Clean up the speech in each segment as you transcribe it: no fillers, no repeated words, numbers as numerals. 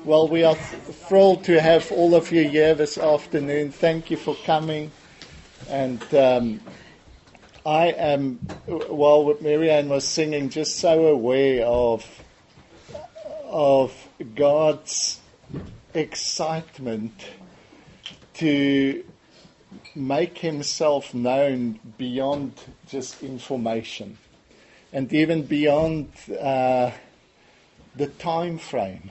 Well, we are thrilled to have all of you here this afternoon. Thank you for coming. And I am, while Marianne was singing, just so aware of God's excitement to make himself known beyond just information and even beyond the time frame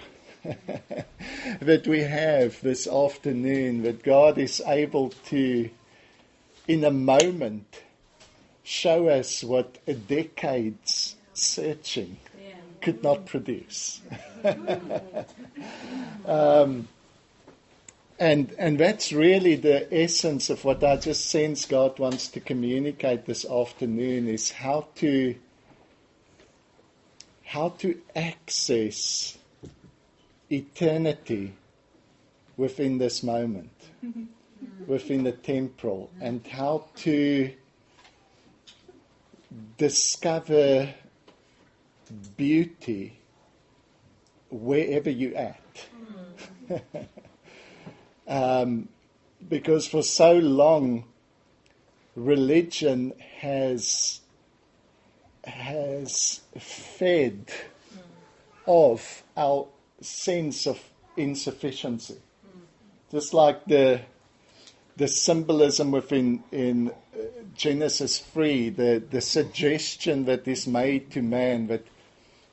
that we have this afternoon, that God is able to, in a moment, show us what a decade's searching could not produce. And that's really the essence of what I just sense God wants to communicate this afternoon, is how to access eternity within this moment, within the temporal, and how to discover beauty wherever you're at. Because for so long, religion has fed off our sense of insufficiency. Just like the symbolism within in Genesis 3, the suggestion that is made to man that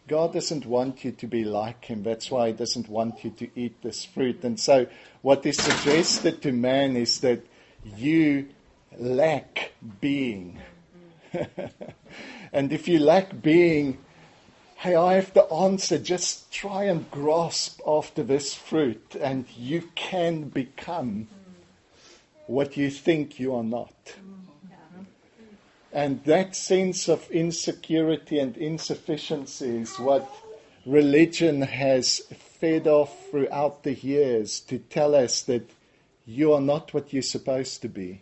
God doesn't want you to be like him. That's why he doesn't want you to eat this fruit. And so what is suggested to man is that you lack being. And if you lack being, hey, I have the answer. Just try and grasp after this fruit and you can become what you think you are not. And that sense of insecurity and insufficiency is what religion has fed off throughout the years to tell us that you are not what you're supposed to be.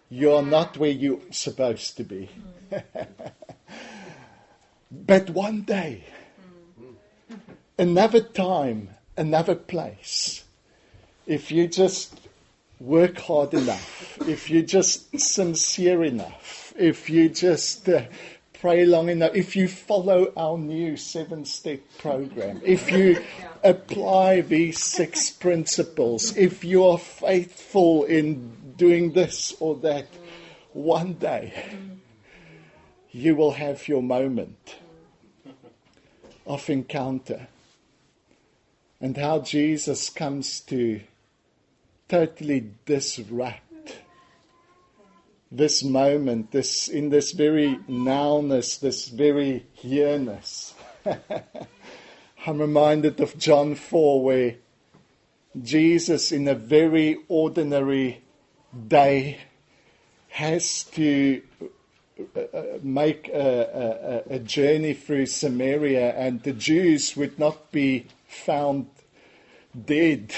You are not where you're supposed to be. But one day, another time, another place, if you just work hard enough, if you're just sincere enough, if you just pray long enough, if you follow our new 7-step program, if you apply these 6 principles, if you are faithful in doing this or that, one day you will have your moment of encounter. And how Jesus comes to totally disrupt this moment, in this very nowness, this very here-ness. I'm reminded of John 4, where Jesus, in a very ordinary day, has to make a journey through Samaria, and the Jews would not be found dead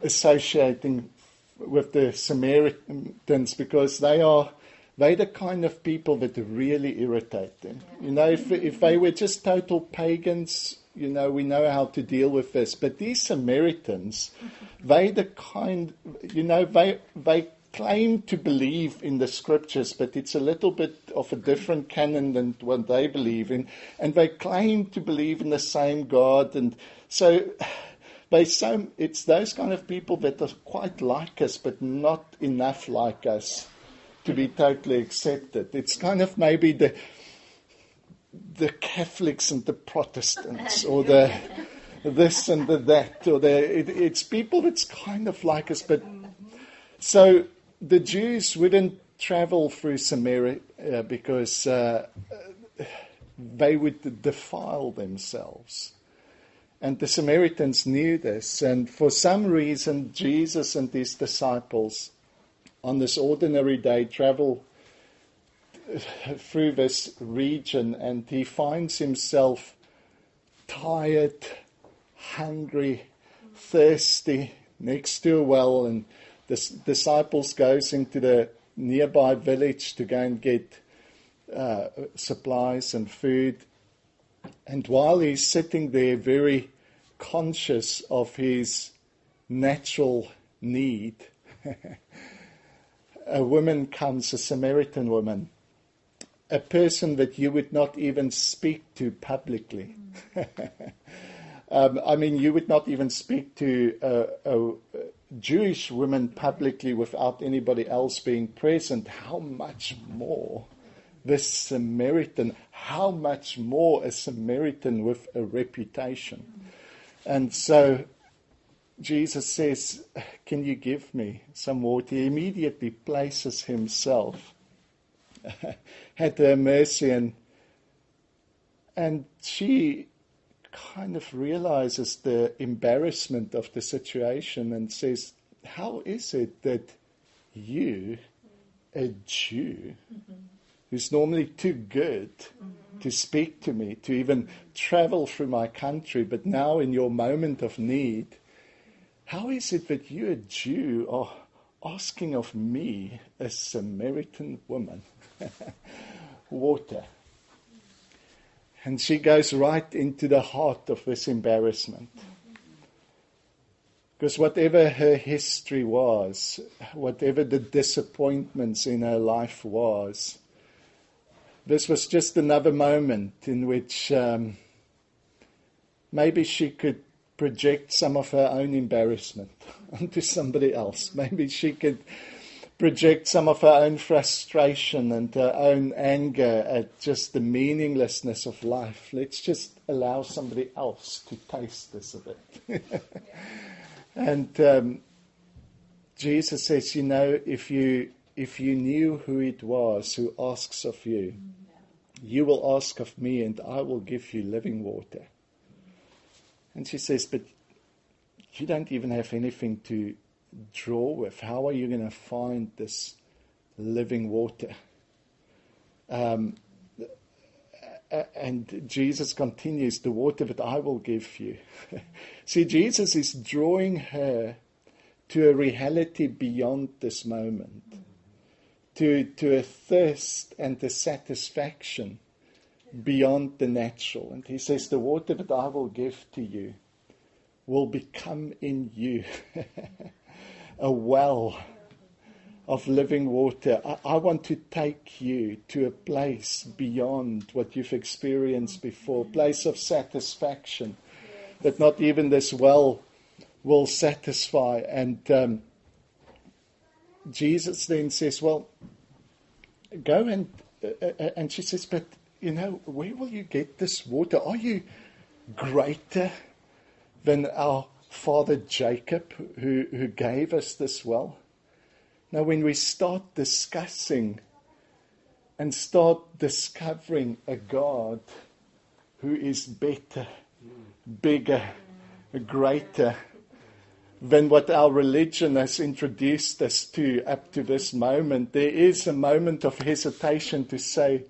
associating with the Samaritans, because they're the kind of people that really irritate them. You know, if they were just total pagans, you know, we know how to deal with this. But these Samaritans, they claim to believe in the scriptures, but it's a little bit of a different canon than what they believe in. And they claim to believe in the same God. And so it's those kind of people that are quite like us, but not enough like us to be totally accepted. It's kind of maybe the Catholics and the Protestants, or the this and the that, or it's people that's kind of like us. But so the Jews wouldn't travel through Samaria because they would defile themselves. And the Samaritans knew this, and for some reason Jesus and his disciples on this ordinary day travel through this region, and he finds himself tired, hungry, thirsty, next to a well, and the disciples goes into the nearby village to go and get supplies and food. And while he's sitting there very conscious of his natural need, a woman comes, a Samaritan woman, a person that you would not even speak to publicly. You would not even speak to a Jewish woman publicly without anybody else being present. How much more this Samaritan, how much more a Samaritan with a reputation. And so Jesus says, can you give me some water? He immediately places himself at her mercy, and she kind of realizes the embarrassment of the situation and says, how is it that you, a Jew, who's normally too good to speak to me, to even travel through my country, but now in your moment of need, how is it that you, a Jew, are asking of me, a Samaritan woman, water? And she goes right into the heart of this embarrassment. Because whatever her history was, whatever the disappointments in her life was, this was just another moment in which maybe she could project some of her own embarrassment onto somebody else. Maybe she could project some of her own frustration and her own anger at just the meaninglessness of life. Let's just allow somebody else to taste this a bit. And Jesus says, if you knew who it was who asks of you, you will ask of me and I will give you living water. And she says, but you don't even have anything to draw with. How are you going to find this living water? And Jesus continues, the water that I will give you. See, Jesus is drawing her to a reality beyond this moment, to a thirst and a satisfaction beyond the natural. And he says, the water that I will give to you will become in you a well of living water. I want to take you to a place beyond what you've experienced before, a place of satisfaction that not even this well will satisfy. And Jesus then says, well, go and she says, but where will you get this water? Are you greater than our father Jacob who gave us this well? Now, when we start discussing and start discovering a God who is better, bigger, greater than what our religion has introduced us to up to this moment, there is a moment of hesitation to say,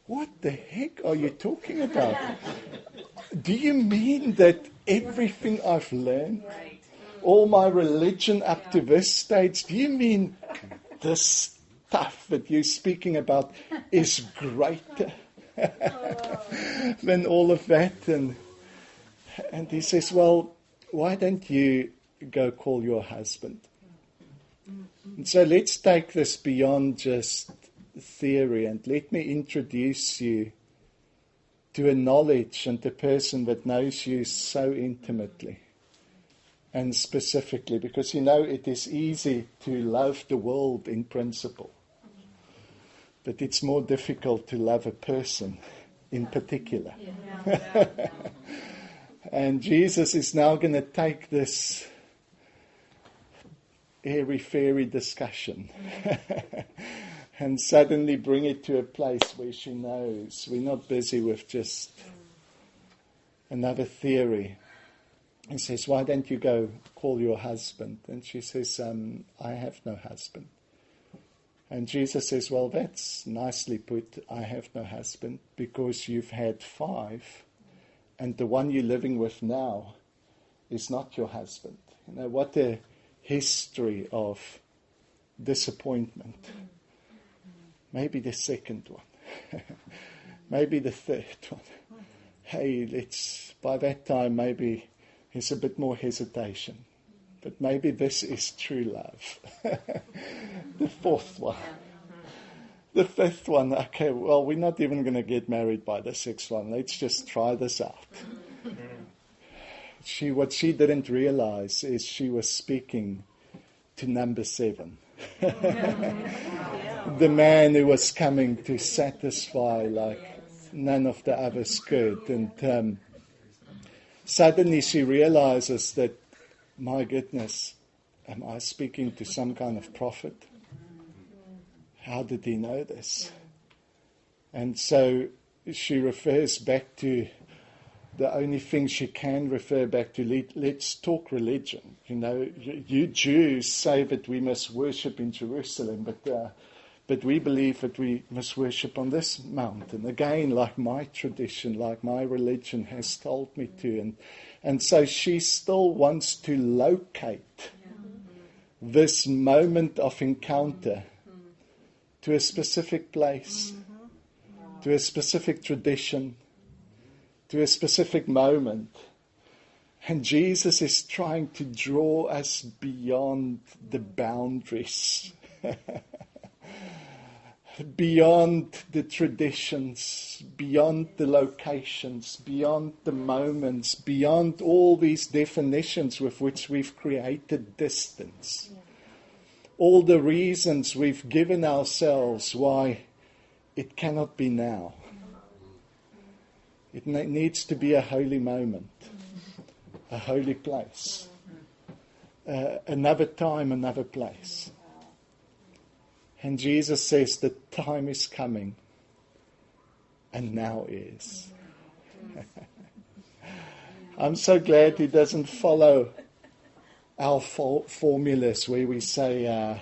what the heck are you talking about? Do you mean that everything I've learned, all my religion up to this stage, do you mean this stuff that you're speaking about is greater than all of that? And he says, well, why don't you go call your husband? And so let's take this beyond just theory and let me introduce you to a knowledge and a person that knows you so intimately and specifically, because it is easy to love the world in principle, but it's more difficult to love a person in particular. And Jesus is now going to take this airy-fairy discussion and suddenly bring it to a place where she knows we're not busy with just another theory. He says, why don't you go call your husband? And she says, I have no husband. And Jesus says, well, that's nicely put, I have no husband, because you've had 5, and the one you're living with now is not your husband. What a history of disappointment. Maybe the second one. Maybe the third one. hey, by that time maybe there's a bit more hesitation. But maybe this is true love. The fourth one. The fifth one, okay, well, we're not even going to get married by the sixth one. Let's just try this out. What she didn't realize is she was speaking to number 7. The man who was coming to satisfy like none of the others could. And suddenly she realizes that, my goodness, am I speaking to some kind of prophet? How did he know this? And so she refers back to the only thing she can refer back to. Let's talk religion. You know, you Jews say that we must worship in Jerusalem, but we believe that we must worship on this mountain. Again, like my tradition, like my religion has told me to. And so she still wants to locate this moment of encounter to a specific place, to a specific tradition, to a specific moment. And Jesus is trying to draw us beyond the boundaries, beyond the traditions, beyond the locations, beyond the moments, beyond all these definitions with which we've created distance. All the reasons we've given ourselves why it cannot be now. It needs to be a holy moment, a holy place, another time, another place. And Jesus says the time is coming, and now is. I'm so glad he doesn't follow our formulas where we say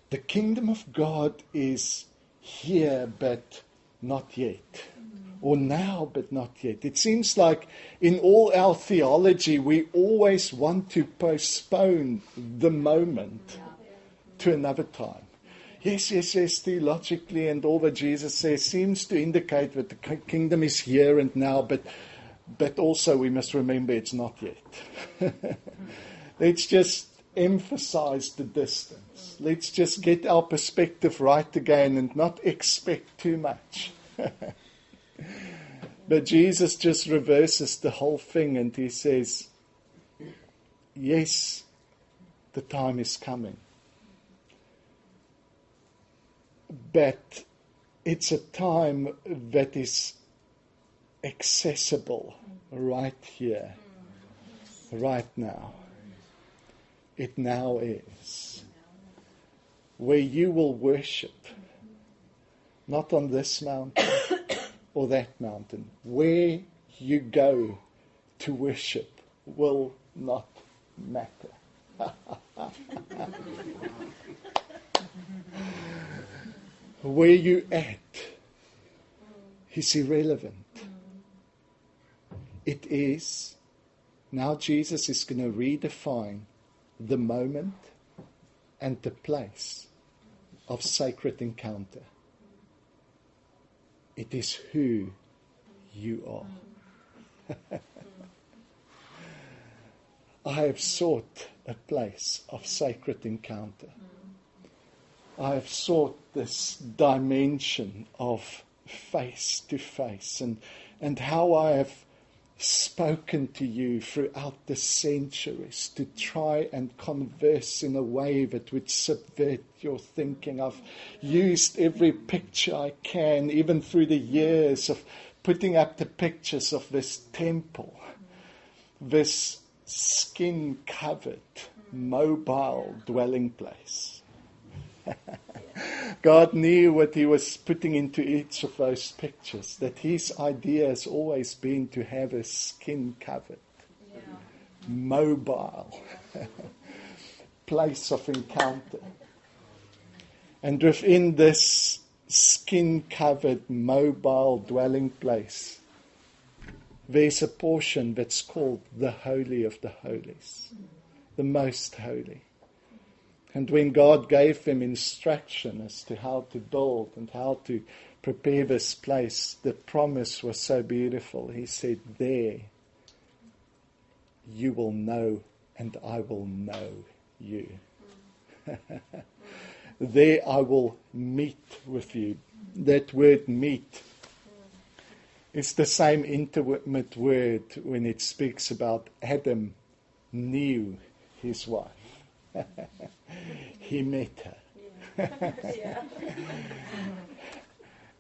the kingdom of God is here but not yet, or now but not yet. It seems like in all our theology we always want to postpone the moment to another time. Yes, theologically, and all that Jesus says seems to indicate that the kingdom is here and now, but also we must remember it's not yet. Let's just emphasize the distance. Let's just get our perspective right again and not expect too much. But Jesus just reverses the whole thing and he says, yes, the time is coming. But it's a time that is accessible right here, right now. It now is. Where you will worship, not on this mountain or that mountain. Where you go to worship will not matter. Where you at is irrelevant. It is. Now Jesus is going to redefine the moment and the place of sacred encounter. It is who you are. I have sought a place of sacred encounter. I have sought this dimension of face to face and how I have spoken to you throughout the centuries to try and converse in a way that would subvert your thinking. I've used every picture I can, even through the years of putting up the pictures of this temple, this skin-covered, mobile dwelling place. God knew what he was putting into each of those pictures, that his idea has always been to have a skin-covered, mobile place of encounter. And within this skin-covered, mobile dwelling place, there's a portion that's called the Holy of the Holies, the Most Holy. And when God gave them instruction as to how to build and how to prepare this place, the promise was so beautiful. He said, there you will know and I will know you. There I will meet with you. That word meet is the same intimate word when it speaks about Adam knew his wife. He met her.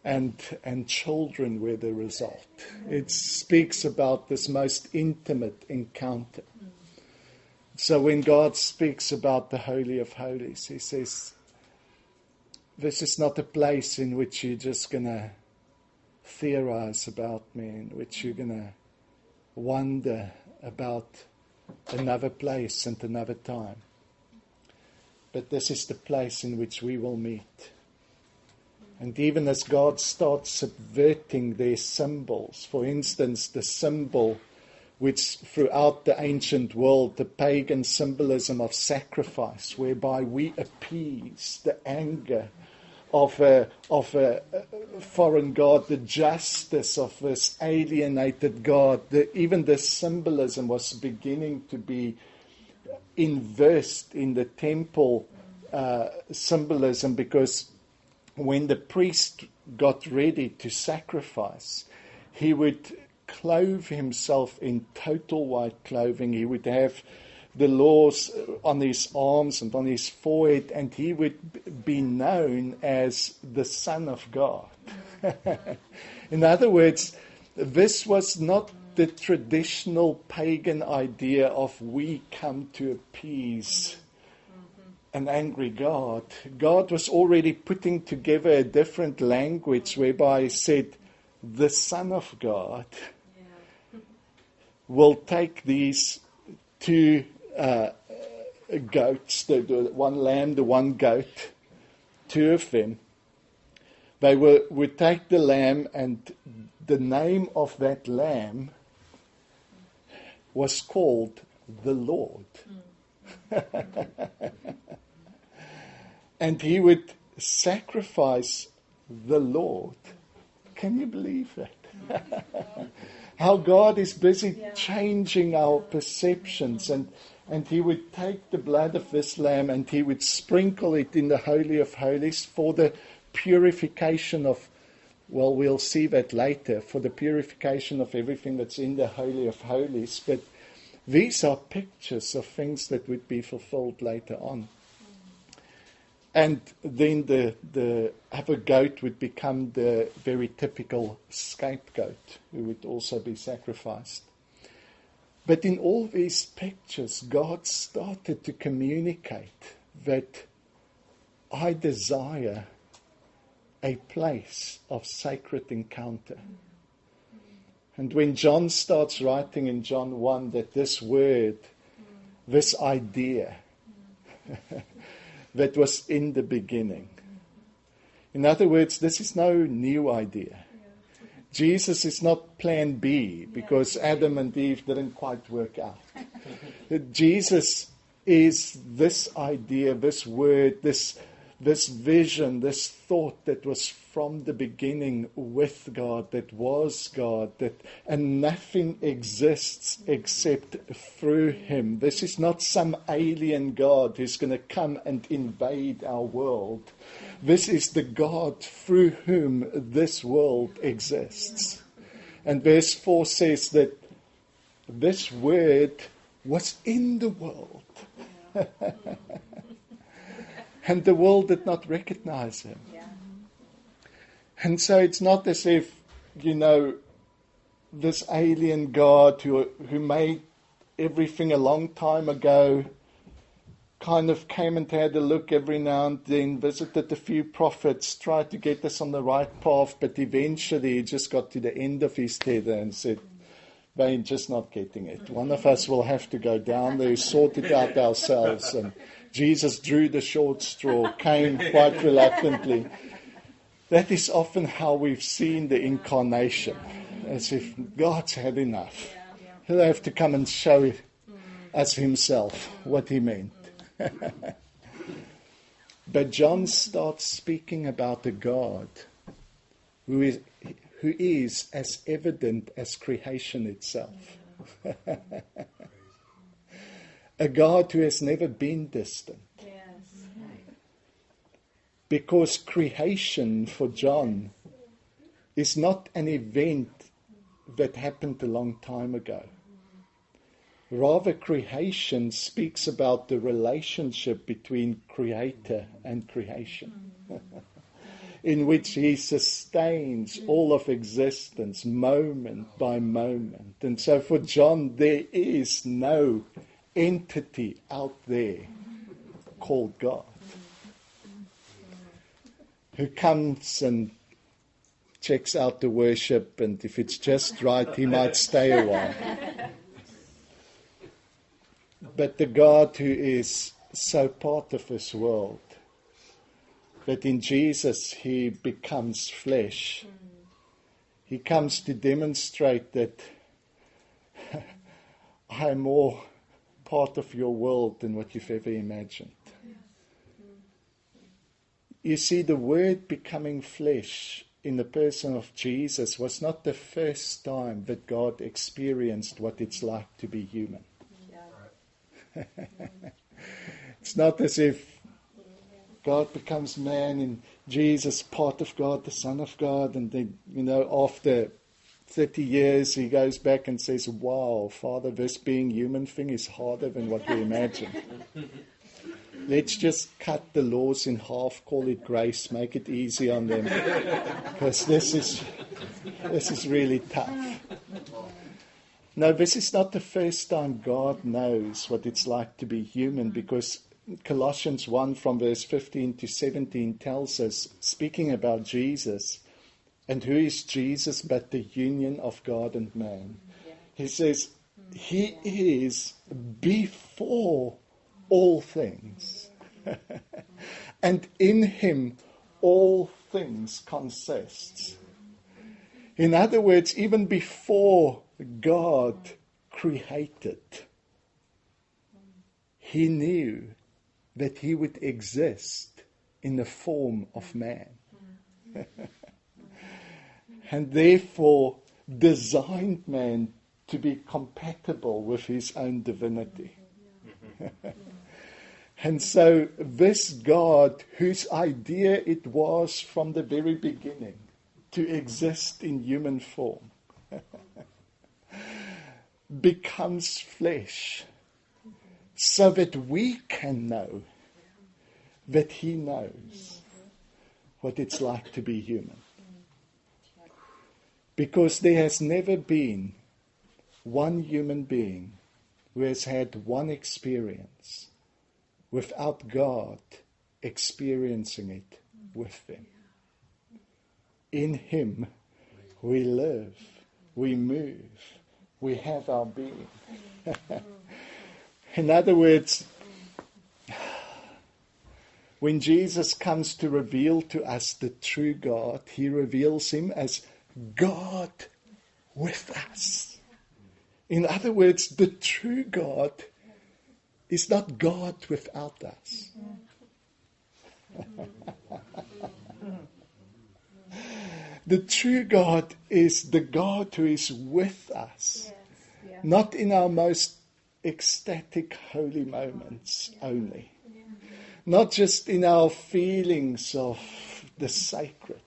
And children were the result. It speaks about this most intimate encounter. So when God speaks about the Holy of Holies, he says, this is not a place in which you're just going to theorize about me, in which you're going to wonder about another place and another time. But this is the place in which we will meet. And even as God starts subverting their symbols, for instance, the symbol which throughout the ancient world, the pagan symbolism of sacrifice, whereby we appease the anger of a foreign god, the justice of this alienated God, even the symbolism was beginning to be inversed in the temple symbolism, because when the priest got ready to sacrifice, he would clothe himself in total white clothing. He would have the laws on his arms and on his forehead, and he would be known as the Son of God. In other words, this was not the traditional pagan idea of we come to appease an angry God. God was already putting together a different language whereby he said, the Son of God will take these two goats, the one lamb, the one goat, two of them. They would take the lamb, and the name of that lamb was called the Lord. And he would sacrifice the Lord. Can you believe that? How God is busy changing our perceptions, and he would take the blood of this lamb and he would sprinkle it in the Holy of Holies for the purification of, well, we'll see that later, for the purification of everything that's in the Holy of Holies. But these are pictures of things that would be fulfilled later on. And then the other goat would become the very typical scapegoat, who would also be sacrificed. But in all these pictures, God started to communicate that I desire a place of sacred encounter. And when John starts writing in John 1 that this word, this idea, that was in the beginning. In other words, this is no new idea. Jesus is not plan B because Adam and Eve didn't quite work out. Jesus is this idea, this word, this vision, this thought that was from the beginning with God, that was God, and nothing exists except through him. This is not some alien God who's going to come and invade our world. This is the God through whom this world exists. And verse 4 says that this word was in the world. And the world did not recognize him. And so it's not as if, this alien God who made everything a long time ago kind of came and had a look every now and then, visited a few prophets, tried to get us on the right path, but eventually he just got to the end of his tether and said, they're just not getting it. One of us will have to go down there, sort it out ourselves. And Jesus drew the short straw, came quite reluctantly. That is often how we've seen the incarnation, as if God's had enough. He'll have to come and show us himself what he meant. But John starts speaking about a God who is as evident as creation itself. A God who has never been distant. Yes. Because creation for John is not an event that happened a long time ago. Rather, creation speaks about the relationship between creator and creation, in which he sustains all of existence moment by moment. And so for John, there is no entity out there called God who comes and checks out the worship, and if it's just right, he might stay a while. But the God who is so part of this world that in Jesus he becomes flesh. He comes to demonstrate that I am more part of your world than what you've ever imagined. You see, the Word becoming flesh in the person of Jesus was not the first time that God experienced what it's like to be human. It's not as if God becomes man and Jesus, part of God, the Son of God, and then, after 30 years he goes back and says, wow, Father, this being human thing is harder than what we imagined. Let's just cut the laws in half, call it grace, make it easy on them, because this is really tough. No, this is not the first time God knows what it's like to be human, because Colossians 1 from verse 15 to 17 tells us, speaking about Jesus, and who is Jesus but the union of God and man? He says, he is before all things. And in him all things consist. In other words, even before God created, he knew that he would exist in the form of man. And therefore designed man to be compatible with his own divinity. And so this God, whose idea it was from the very beginning to exist in human form, becomes flesh so that we can know that he knows what it's like to be human. Because there has never been one human being who has had one experience without God experiencing it with them. In him we live, we move, we have our being. In other words, when Jesus comes to reveal to us the true God, he reveals him as God with us. In other words, the true God is not God without us. The true God is the God who is with us, not in our most ecstatic holy moments only, not just in our feelings of the sacred,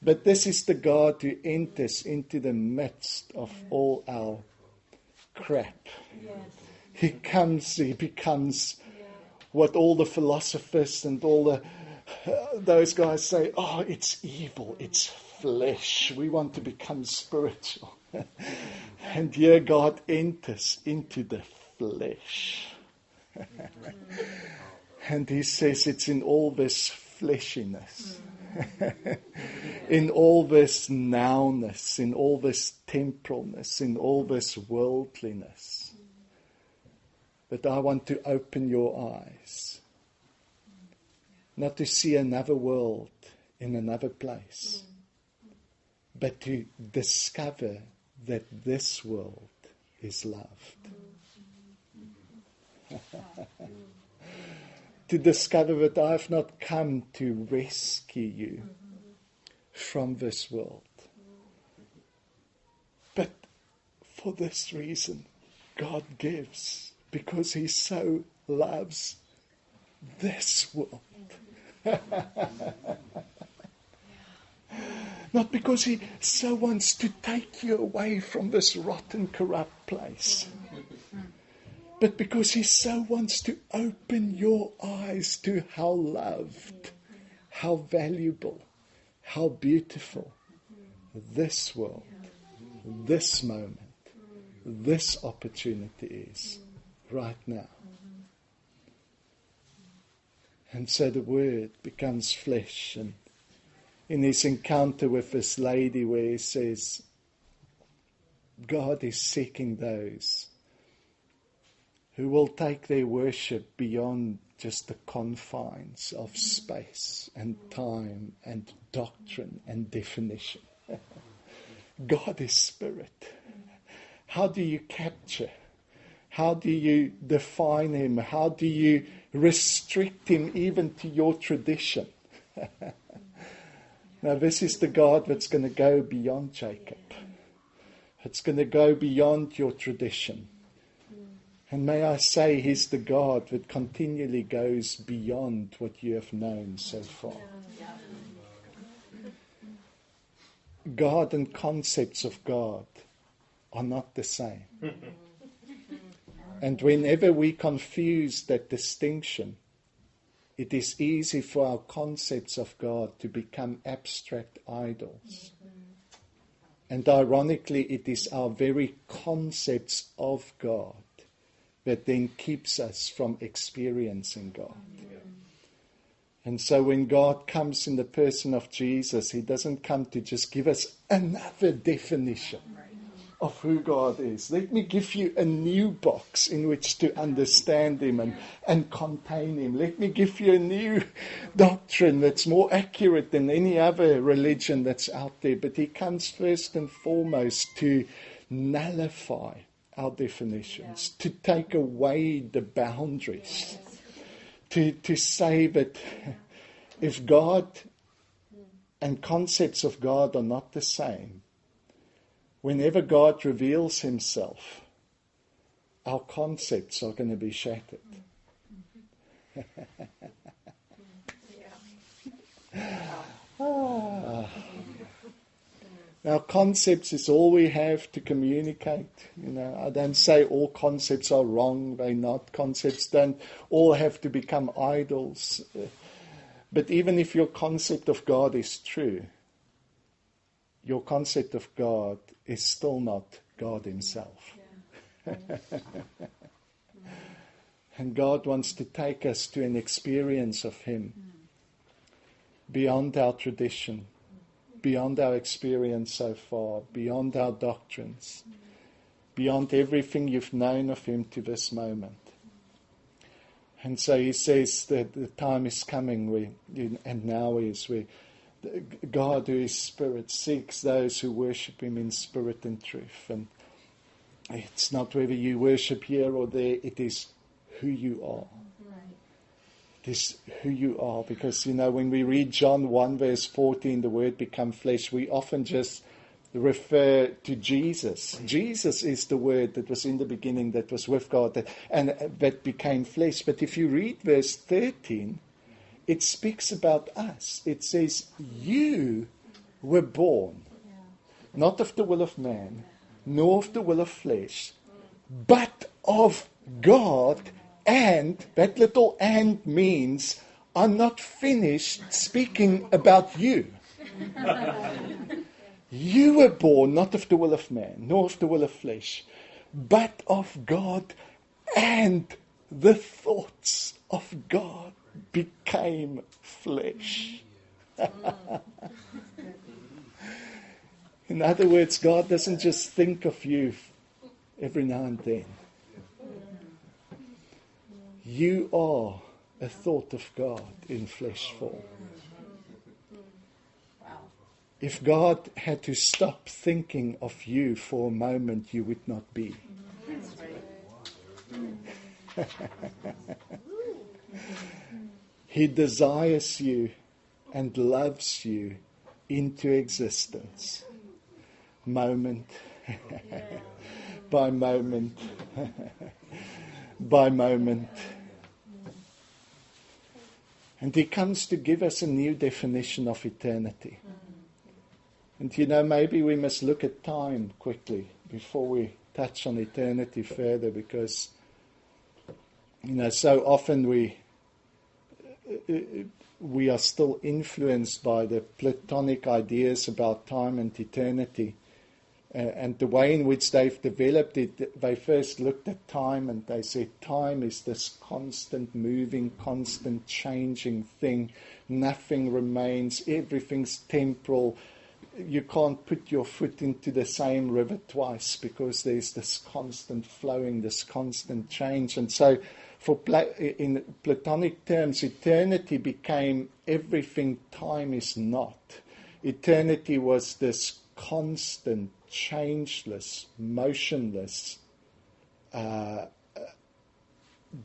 but this is the God who enters into the midst of all our crap. He becomes what all the philosophers and all those guys say, oh, it's evil, it's flesh, we want to become spiritual. And here God enters into the flesh. And he says it's in all this fleshiness, in all this nowness, in all this temporalness, in all this worldliness, that I want to open your eyes, not to see another world in another place, but to discover that this world is loved. to discover that I have not come to rescue you from this world. But for this reason, God gives, because he so loves this world. Not because he so wants to take you away from this rotten, corrupt place, but because he so wants to open your eyes to how loved, how valuable, how beautiful this world, this moment, this opportunity is right now. And so the Word becomes flesh. And in his encounter with this lady where he says, God is seeking those who will take their worship beyond just the confines of space and time and doctrine and definition. God is spirit. How do you capture? How do you define him? How do you restrict him even to your tradition? Now this is the God that's going to go beyond Jacob. It's going to go beyond your tradition. And may I say, he's the God that continually goes beyond what you have known so far. God and concepts of God are not the same. And whenever we confuse that distinction, it is easy for our concepts of God to become abstract idols. And ironically, it is our very concepts of God that then keeps us from experiencing God. And so when God comes in the person of Jesus, he doesn't come to just give us another definition of who God is. Let me give you a new box in which to understand him and contain him. Let me give you a new doctrine that's more accurate than any other religion that's out there. But he comes first and foremost to nullify our definitions, to take away the boundaries, to say that if God and concepts of God are not the same, whenever God reveals himself, our concepts are going to be shattered. Now, concepts is all we have to communicate. You know, I don't say all concepts are wrong. They're not. Concepts don't all have to become idols. But even if your concept of God is true, your concept of God is still not God himself. And God wants to take us to an experience of him beyond our tradition, beyond our experience so far, beyond our doctrines, beyond everything you've known of him to this moment. And so he says that the time is coming, and now is, where God, who is spirit, seeks those who worship him in spirit and truth. And it's not whether you worship here or there, it is who you are. It is who you are. Because, you know, when we read John 1 verse 14, the word become flesh, we often just refer to Jesus. Jesus is the word that was in the beginning, that was with God, and that became flesh. But if you read verse 13, it speaks about us. It says, you were born, not of the will of man, nor of the will of flesh, but of God. And that little "and" means I'm not finished speaking about you. You were born not of the will of man, nor of the will of flesh, but of God, and the thoughts of God became flesh. In other words, God doesn't just think of you every now and then. You are a thought of God in flesh form. If God had to stop thinking of you for a moment, you would not be. He desires you and loves you into existence, moment by moment by moment. And He comes to give us a new definition of eternity. And maybe we must look at time quickly before we touch on eternity further, because so often we are still influenced by the Platonic ideas about time and eternity. And the way in which they've developed it, they first looked at time and they said time is this constant moving, constant changing thing. Nothing remains, everything's temporal. You can't put your foot into the same river twice because there's this constant flowing, this constant change. And so in Platonic terms, eternity became everything time is not. Eternity was this constant, changeless, motionless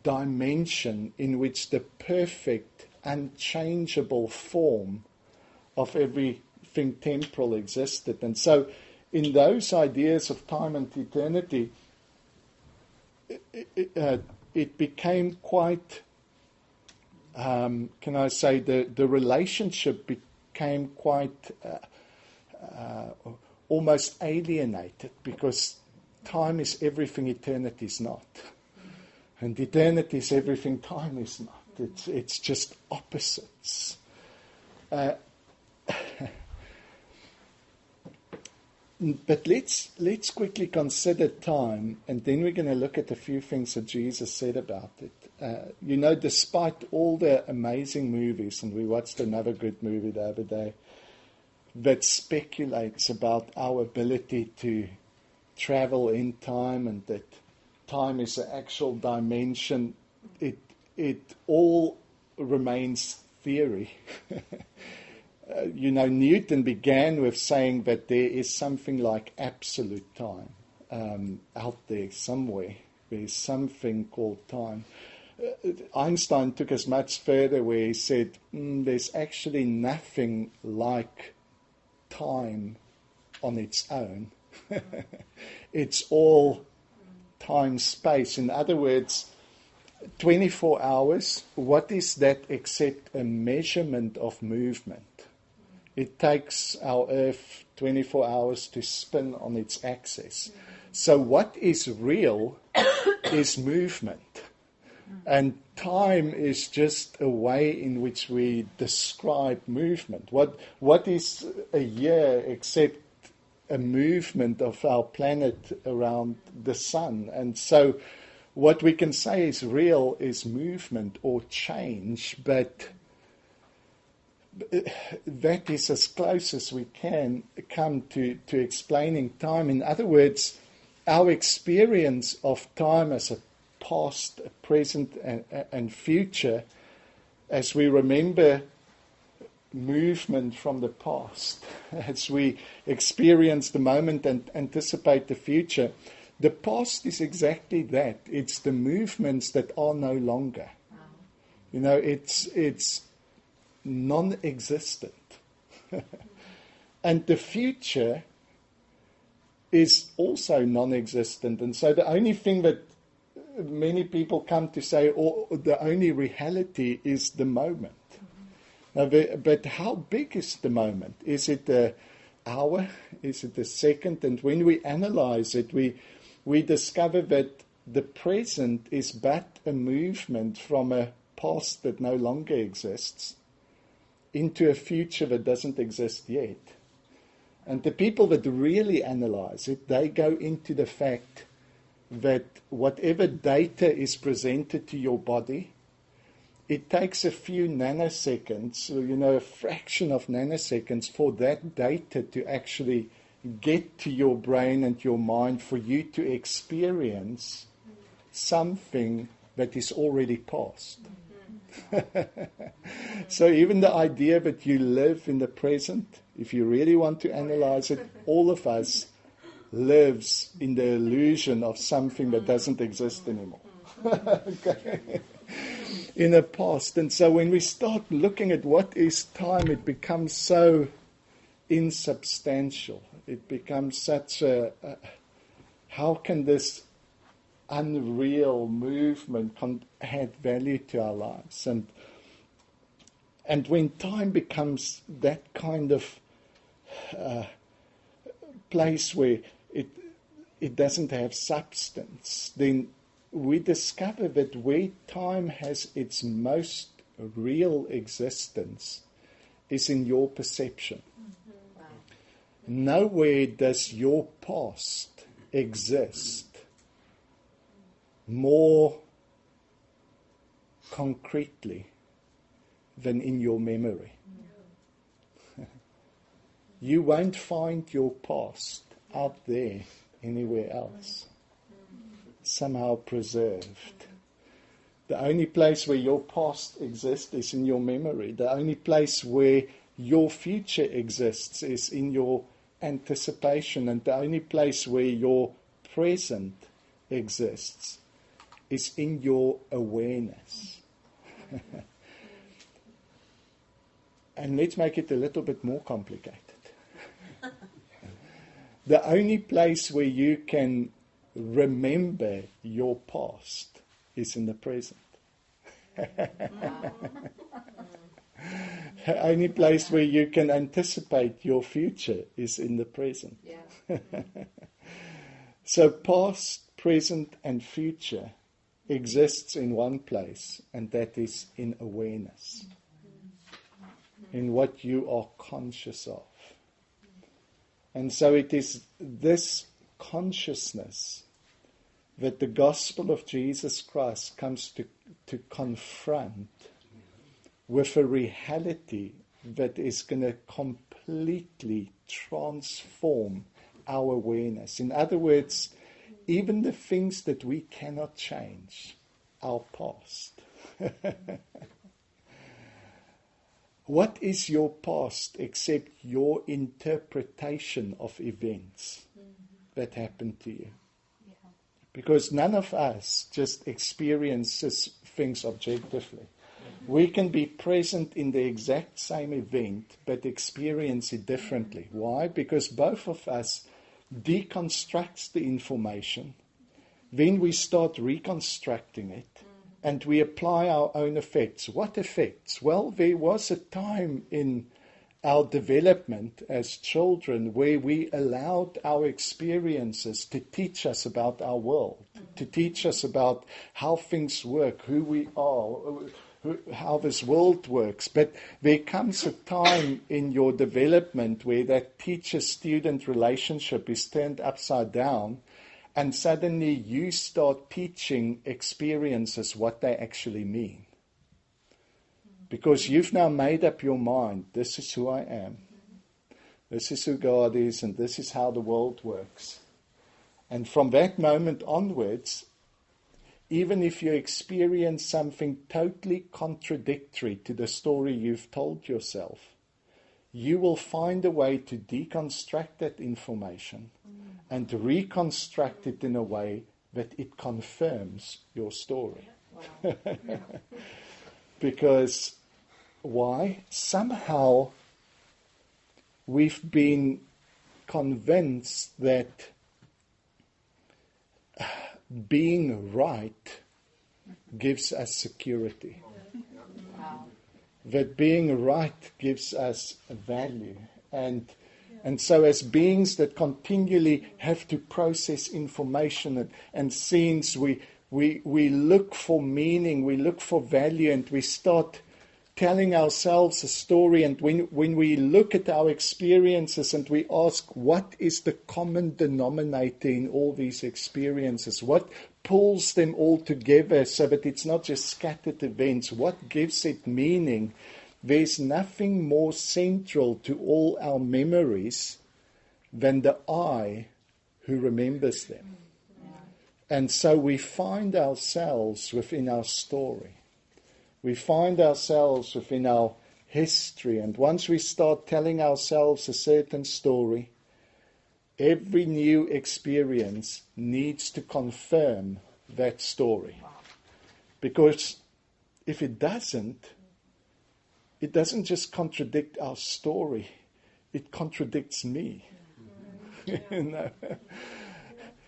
dimension in which the perfect, unchangeable form of everything temporal existed. And so in those ideas of time and eternity, it became quite, the relationship became quite almost alienated, because time is everything eternity is not. And eternity is everything time is not. It's just opposites. But let's quickly consider time, and then we're going to look at a few things that Jesus said about it. Despite all the amazing movies, and we watched another good movie the other day that speculates about our ability to travel in time and that time is an actual dimension, it all remains theory. Newton began with saying that there is something like absolute time out there somewhere. There's something called time. Einstein took us much further, where he said there's actually nothing like time on its own. It's all time-space. In other words, 24 hours, what is that except a measurement of movement? It takes our Earth 24 hours to spin on its axis. So what is real is movement. And time is just a way in which we describe movement. What is a year except a movement of our planet around the sun? And so what we can say is real is movement or change, but that is as close as we can come to explaining time. In other words, our experience of time as a past, a present, and future, as we remember movement from the past, as we experience the moment and anticipate the future, the past is exactly that. It's the movements that are no longer. It's non-existent. And the future is also non-existent. And so the only thing that many people come to say, or the only reality, is the moment. But how big is the moment? Is it an hour? Is it a second? And when we analyze it, we discover that the present is but a movement from a past that no longer exists into a future that doesn't exist yet. And the people that really analyze it, they go into the fact that whatever data is presented to your body, it takes a few nanoseconds, a fraction of nanoseconds, for that data to actually get to your brain and your mind, for you to experience something that is already past. So even the idea that you live in the present, if you really want to analyze it, all of us lives in the illusion of something that doesn't exist anymore. Okay. in a past. And so when we start looking at what is time, it becomes so insubstantial. It becomes such how can this unreal movement add value to our lives? And when time becomes that kind of place where it doesn't have substance, then we discover that where time has its most real existence is in your perception. Mm-hmm. Wow. Nowhere does your past exist more concretely than in your memory. Mm-hmm. You won't find your past out there anywhere else, somehow preserved. The only place where your past exists is in your memory. The only place where your future exists is in your anticipation. And the only place where your present exists is in your awareness. And let's make it a little bit more complicated. The only place where you can remember your past is in the present. The only place where you can anticipate your future is in the present. Yeah. So past, present, and future exists in one place, and that is in awareness, in what you are conscious of. And so it is this consciousness that the gospel of Jesus Christ comes to confront with a reality that is going to completely transform our awareness. In other words, even the things that we cannot change, our past. What is your past except your interpretation of events that happened to you? Yeah. Because none of us just experiences things objectively. We can be present in the exact same event but experience it differently. Why? Because both of us deconstructs the information, then we start reconstructing it, and we apply our own effects. What effects? Well, there was a time in our development as children where we allowed our experiences to teach us about our world, to teach us about how things work, who we are, how this world works. But there comes a time in your development where that teacher-student relationship is turned upside down, and suddenly you start teaching experiences what they actually mean. Because you've now made up your mind, this is who I am, this is who God is, and this is how the world works. And from that moment onwards, even if you experience something totally contradictory to the story you've told yourself, you will find a way to deconstruct that information and to reconstruct it in a way that it confirms your story. Wow. Because why? Somehow we've been convinced that being right gives us security. Wow. That being right gives us value. And so as beings that continually have to process information and scenes, we look for meaning, we look for value, and we start telling ourselves a story. And when we look at our experiences and we ask, what is the common denominator in all these experiences? What pulls them all together so that it's not just scattered events? What gives it meaning? There's nothing more central to all our memories than the I who remembers them. And so we find ourselves within our story. We find ourselves within our history. And once we start telling ourselves a certain story, every new experience needs to confirm that story. Because if it doesn't just contradict our story, it contradicts me. You know?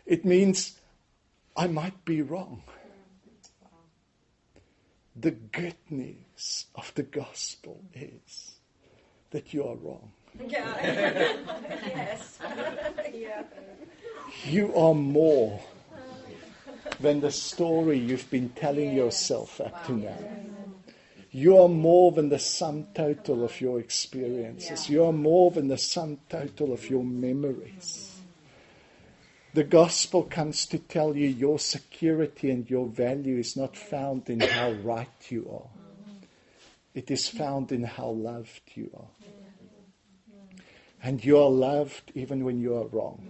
It means I might be wrong. The good news of the gospel is that you are wrong. Yes. Yeah. You are more than the story you've been telling yourself up to now. You are more than the sum total of your experiences. You are more than the sum total of your memories. The gospel comes to tell you your security and your value is not found in how right you are. It is found in how loved you are. And you are loved even when you are wrong.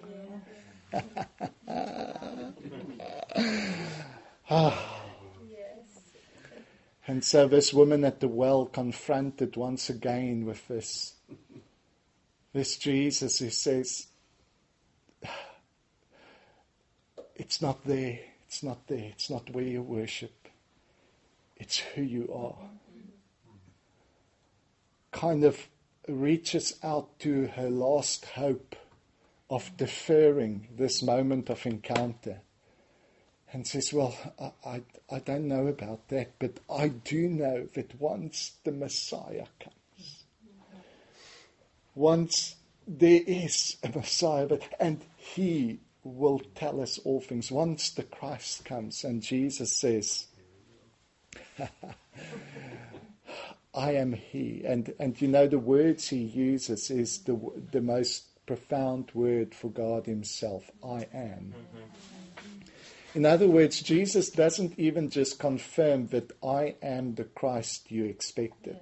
And so this woman at the well, confronted once again with this Jesus who says, it's not there, it's not there, it's not where you worship, it's who you are. Kind of reaches out to her last hope of deferring this moment of encounter. And says, well, I don't know about that, but I do know that once the Messiah comes, once there is a Messiah, and he will tell us all things. Once the Christ comes, and Jesus says, I am he. And you know, the words he uses is the most profound word for God himself. I am. In other words, Jesus doesn't even just confirm that I am the Christ you expected.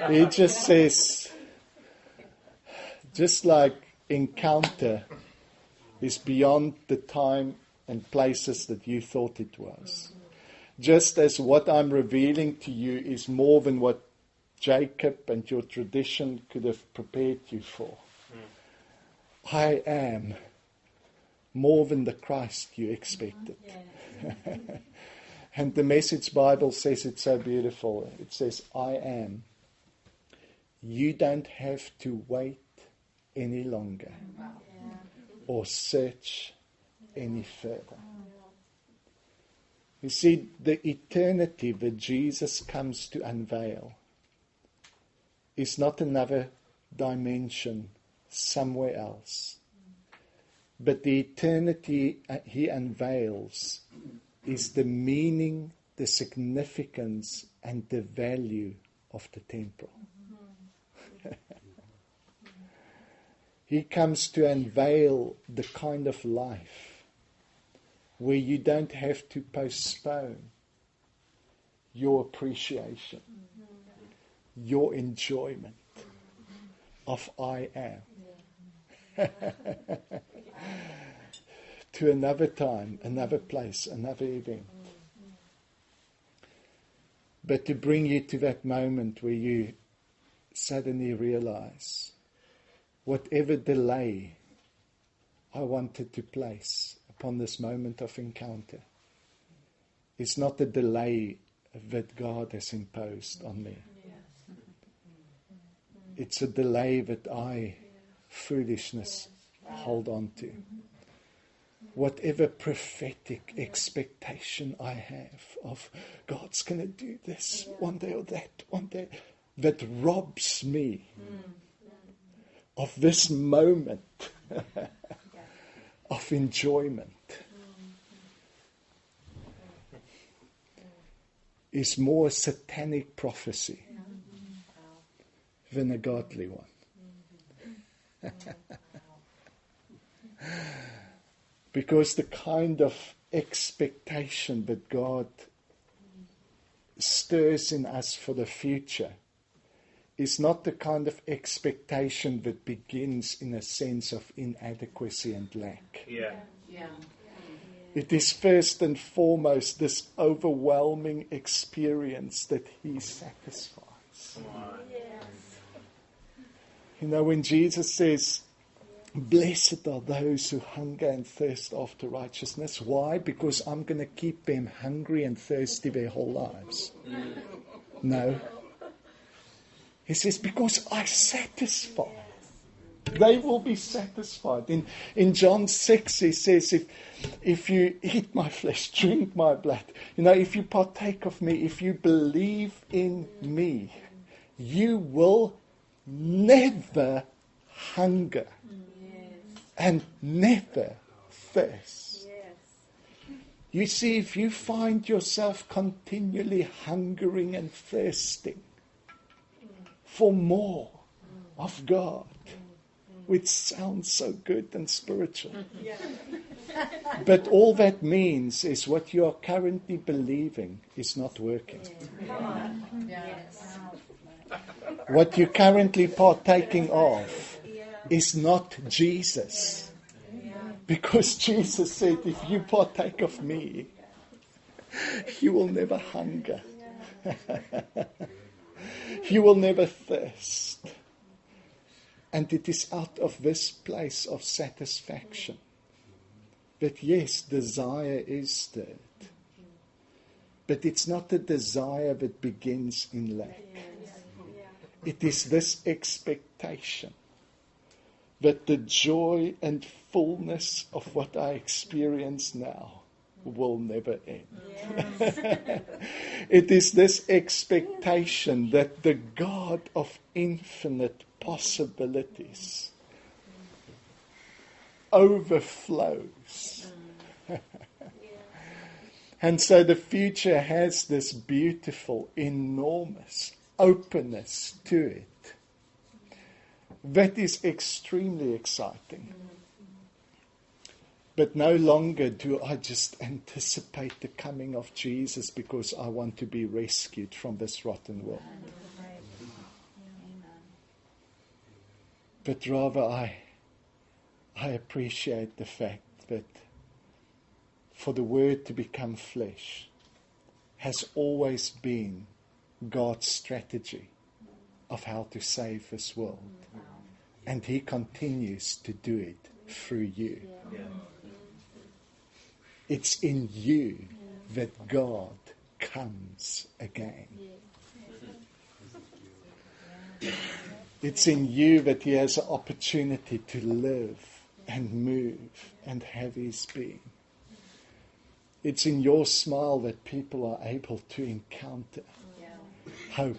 He just says, just like encounter is beyond the time and places that you thought it was. Just as what I'm revealing to you is more than what Jacob and your tradition could have prepared you for. I am more than the Christ you expected. And the Message Bible says it so beautiful. It says, I am. You don't have to wait any longer or search any further. You see, the eternity that Jesus comes to unveil is not another dimension somewhere else. But the eternity he unveils is the meaning, the significance, and the value of the temple. He comes to unveil the kind of life where you don't have to postpone your appreciation, your enjoyment of I am. To another time, another place, another event. But to bring you to that moment where you suddenly realize whatever delay I wanted to place upon this moment of encounter is not a delay that God has imposed on me. It's a delay that I, foolishness, hold on to. Whatever prophetic expectation I have of God's going to do this one day or that one day, that robs me of this moment of enjoyment, is more a satanic prophecy than a godly one. Because the kind of expectation that God stirs in us for the future is not the kind of expectation that begins in a sense of inadequacy and lack. It is first and foremost this overwhelming experience that he satisfies. You know, when Jesus says, Blessed are those who hunger and thirst after righteousness. Why? Because I'm going to keep them hungry and thirsty their whole lives. No. He says, because I satisfy. They will be satisfied. In John 6, he says, if you eat my flesh, drink my blood, if you partake of me, if you believe in me, you will never hunger and never thirst. You see, if you find yourself continually hungering and thirsting for more of God, which sounds so good and spiritual. But all that means is what you are currently believing is not working. What you're currently partaking of is not Jesus. Because Jesus said, if you partake of me, you will never hunger. You will never thirst. And it is out of this place of satisfaction that, yes, desire is stirred. But it's not a desire that begins in lack. It is this expectation that the joy and fullness of what I experience now will never end. It is this expectation that the God of infinite possibilities overflows. And so the future has this beautiful, enormous openness to it. That is extremely exciting. But no longer do I just anticipate the coming of Jesus because I want to be rescued from this rotten world. But rather I appreciate the fact that for the Word to become flesh has always been God's strategy of how to save this world. And He continues to do it through you. It's in you that God comes again. It's in you that He has an opportunity to live and move and have His being. It's in your smile that people are able to encounter hope.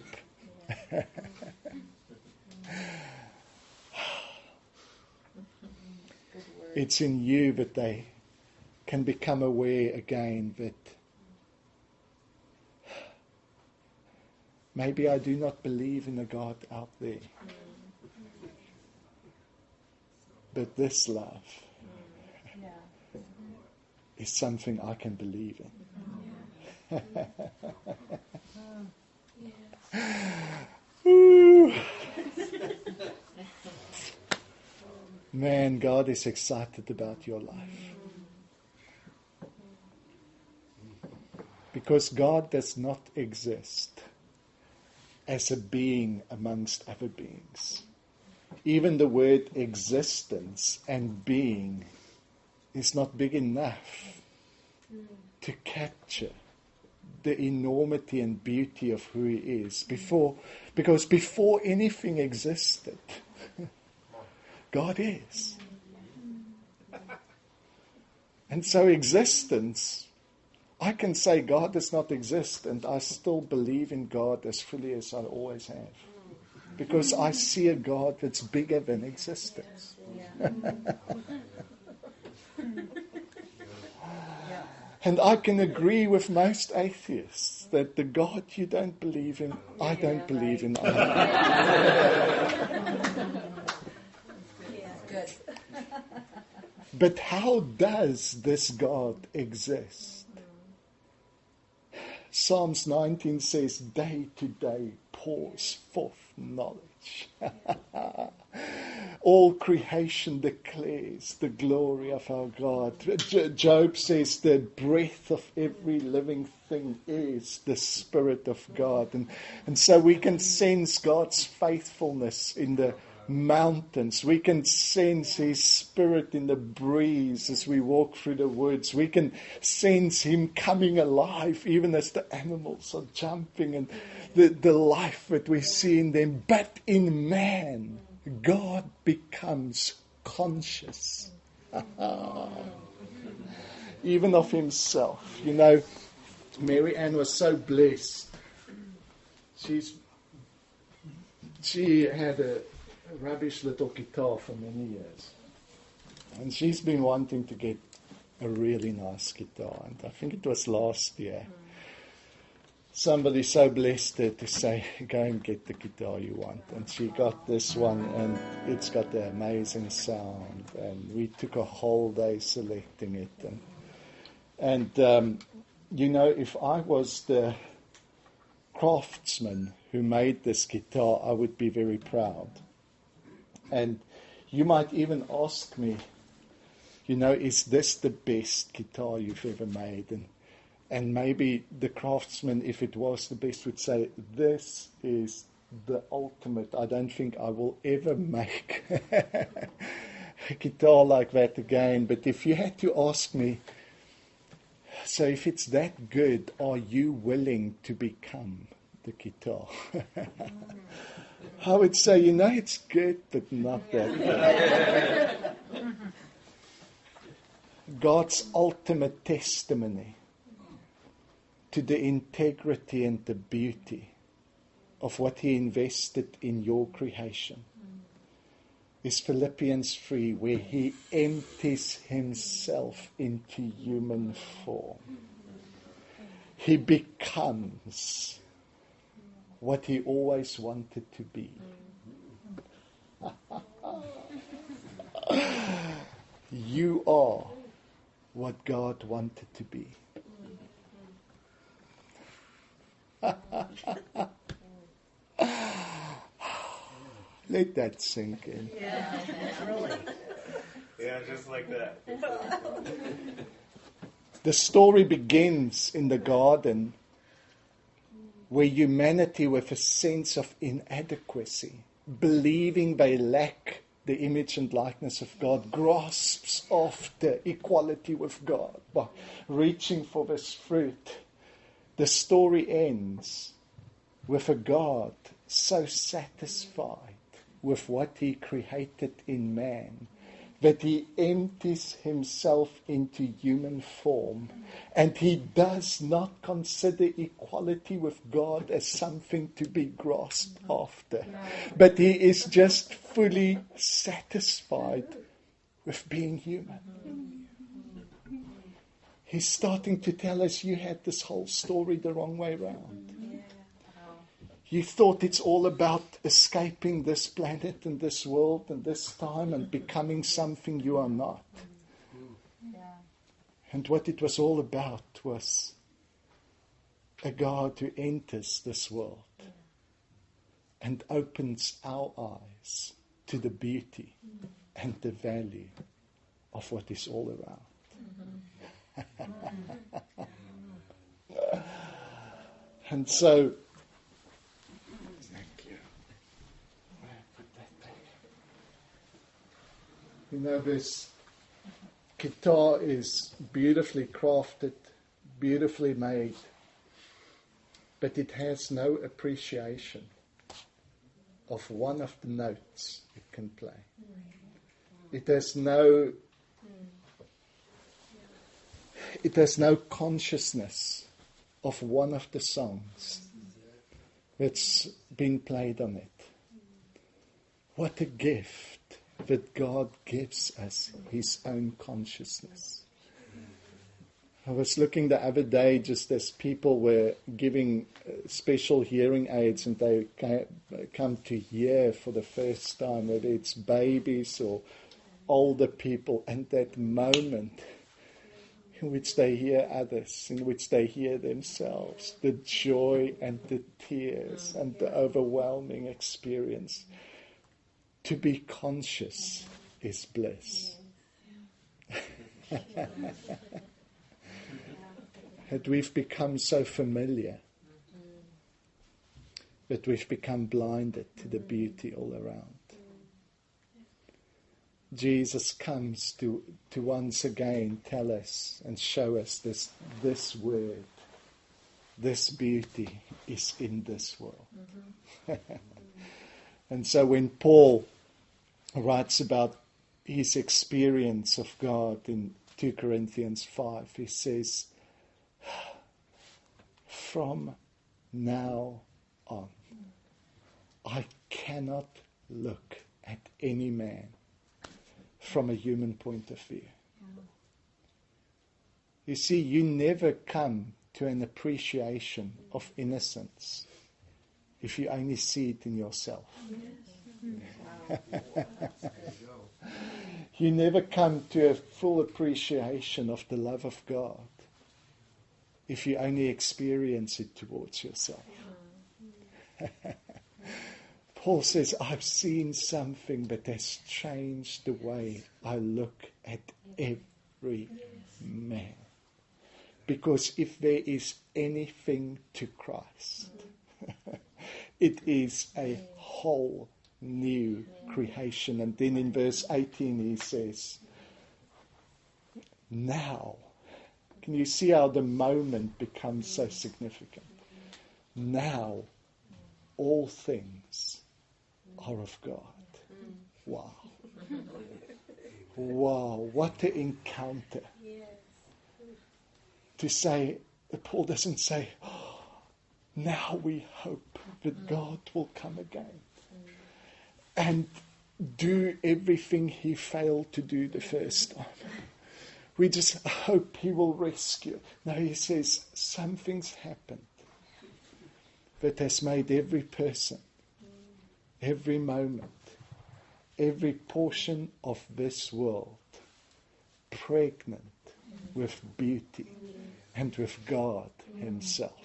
It's in you that they can become aware again that maybe I do not believe in a God out there. But this love is something I can believe in. Ooh. Man, God is excited about your life. Because God does not exist as a being amongst other beings. Even the word existence and being is not big enough to capture the enormity and beauty of who He is. Because before anything existed, God is. And so existence, I can say God does not exist and I still believe in God as fully as I always have. Because I see a God that's bigger than existence. And I can agree with most atheists that the God you don't believe in, I don't believe in either. But how does this God exist? Psalms 19 says, day to day pours forth knowledge. All creation declares the glory of our God. Job says the breath of every living thing is the Spirit of God. And so we can sense God's faithfulness in the mountains. We can sense His Spirit in the breeze as we walk through the woods. We can sense Him coming alive even as the animals are jumping and the life that we see in them. But in man, God becomes conscious. Even of Himself. You know, Mary Ann was so blessed. She had a rubbish little guitar for many years. And she's been wanting to get a really nice guitar. And I think it was last year. Somebody so blessed her to say, go and get the guitar you want. And she got this one, and it's got the amazing sound. And we took a whole day selecting it. And you know, if I was the craftsman who made this guitar, I would be very proud. And you might even ask me, you know, is this the best guitar you've ever made? And maybe the craftsman, if it was the best, would say, this is the ultimate. I don't think I will ever make a guitar like that again. But if you had to ask me, so if it's that good, are you willing to become the guitar? I would say, you know, it's good, but not that good. God's ultimate testimony to the integrity and the beauty of what He invested in your creation is Philippians 3, where He empties Himself into human form. He becomes what He always wanted to be. You are what God wanted to be. Let that sink in. Yeah, really. Yeah, just like that. The story begins in the garden where humanity, with a sense of inadequacy, believing they lack the image and likeness of God, grasps after equality with God by reaching for this fruit. The story ends with a God so satisfied with what He created in man that He empties Himself into human form, and He does not consider equality with God as something to be grasped after, but He is just fully satisfied with being human. He's starting to tell us, you had this whole story the wrong way around. You thought it's all about escaping this planet and this world and this time and becoming something you are not. And what it was all about was a God who enters this world and opens our eyes to the beauty and the value of what is all around. And so, you know, this guitar is beautifully crafted, beautifully made, but it has no appreciation of one of the notes it can play. It has no consciousness of one of the songs that's been played on it. What a gift that God gives us His own consciousness. I was looking the other day just as people were giving special hearing aids and they come to hear for the first time, whether it's babies or older people, and that moment in which they hear others, in which they hear themselves, the joy and the tears and the overwhelming experience. To be conscious is bliss. That we've become so familiar that we've become blinded to the beauty all around. Jesus comes to once again tell us and show us this word, this beauty is in this world. And so when Paul writes about his experience of God in 2 Corinthians 5, he says, from now on, I cannot look at any man from a human point of view. You see, you never come to an appreciation of innocence if you only see it in yourself. You never come to a full appreciation of the love of God if you only experience it towards yourself. Paul says, I've seen something that has changed the way I look at every man. Because if there is anything to Christ, it is a whole new creation. And then in verse 18 he says, now, can you see how the moment becomes so significant? Now, all things are of God. Wow. Wow, what an encounter. To say, Paul doesn't say, oh, now we hope that God will come again and do everything he failed to do the first time. We just hope he will rescue. No, he says, something's happened that has made every person, every moment, every portion of this world pregnant with beauty and with God himself.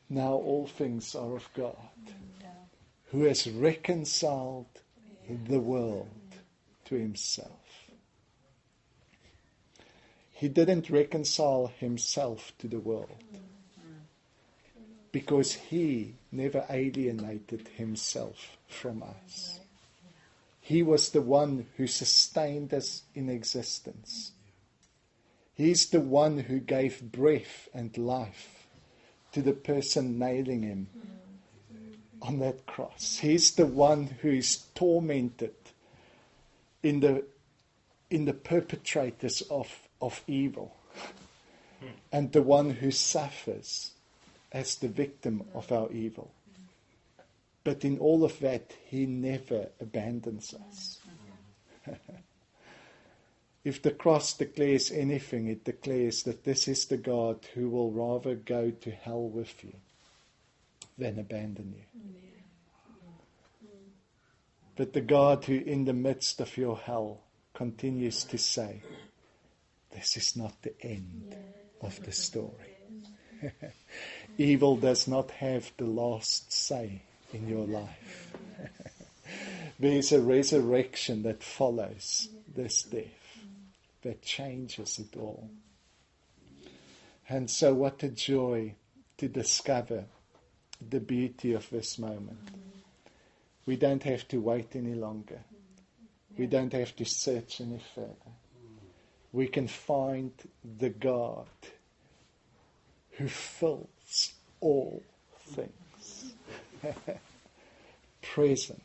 Now all things are of God, who has reconciled the world to himself. He didn't reconcile himself to the world because he never alienated himself from us. He was the one who sustained us in existence. He's the one who gave breath and life to the person nailing him on that cross. He's the one who is tormented in the perpetrators of evil, and the one who suffers as the victim of our evil. But in all of that, he never abandons us. If the cross declares anything, it declares that this is the God who will rather go to hell with you than abandon you. But the God who in the midst of your hell continues to say, this is not the end of the story. Evil does not have the last say in your life. There is a resurrection that follows this death, that changes it all. And so what a joy to discover the beauty of this moment. We don't have to wait any longer. We don't have to search any further. We can find the God who fills all things. Present,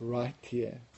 right here,